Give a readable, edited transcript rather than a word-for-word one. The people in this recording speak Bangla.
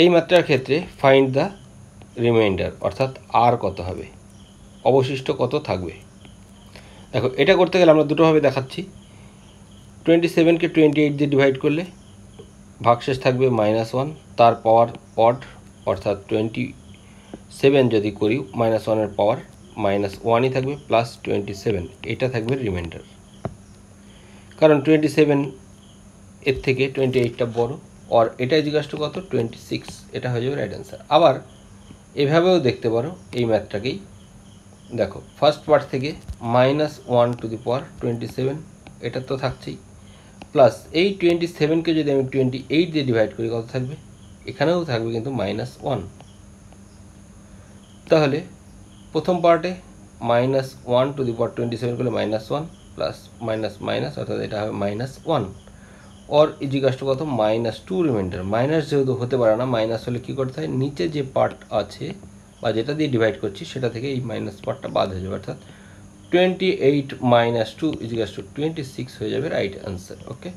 এই মাত্রার ক্ষেত্রে ফাইন্ড দ্য রিমাইন্ডার, অর্থাৎ আর কত হবে, অবশিষ্ট কত থাকবে। দেখো এটা করতে গেলে আমরা দুটোভাবে দেখাচ্ছি। 27কে 28 দিয়ে ডিভাইড করলে ভাগশেষ থাকবে -1, তার পাওয়ার অড, অর্থাৎ 27 যদি করি -1 পাওয়ার -1ই থাকবে, প্লাস 27, এটা থাকবে রিমাইন্ডার। কারণ 27 এর থেকে 28টা বড়, আর এটা জিজ্ঞাসা কত 26, এটা হয়ে যাবে রাইট অ্যান্সার। আবার এভাবেও দেখতে পারো এই ম্যাথটাকেই। দেখো ফার্স্ট পার্ট থেকে -1 টু দি পাওয়ার 27, এটা তো থাকছেই, প্লাস এই 27কে যদি আমি 28 দিয়ে ডিভাইড করি কত থাকবে, এখানেও থাকবে কিন্তু -1। তাহলে প্রথম পার্টে -1 টু দি পাওয়ার 27 করলে -1 প্লাস মাইনাস মাইনাস, অর্থাৎ এটা হবে -1, और ইজিকাস্ট কত -2 রিমাইন্ডার। মাইনাস যেহেতু হতে পারে না, মাইনাস হলে কী করতে হয়, নিচে যে পার্ট আছে বা যেটা দিয়ে ডিভাইড করছি সেটা থেকে এই মাইনাস পার্টটা বাদ হয়ে যাবে, অর্থাৎ 28 - 2 ইজিকাস্ট টু 26 হয়ে যাবে রাইট অ্যান্সার। ওকে।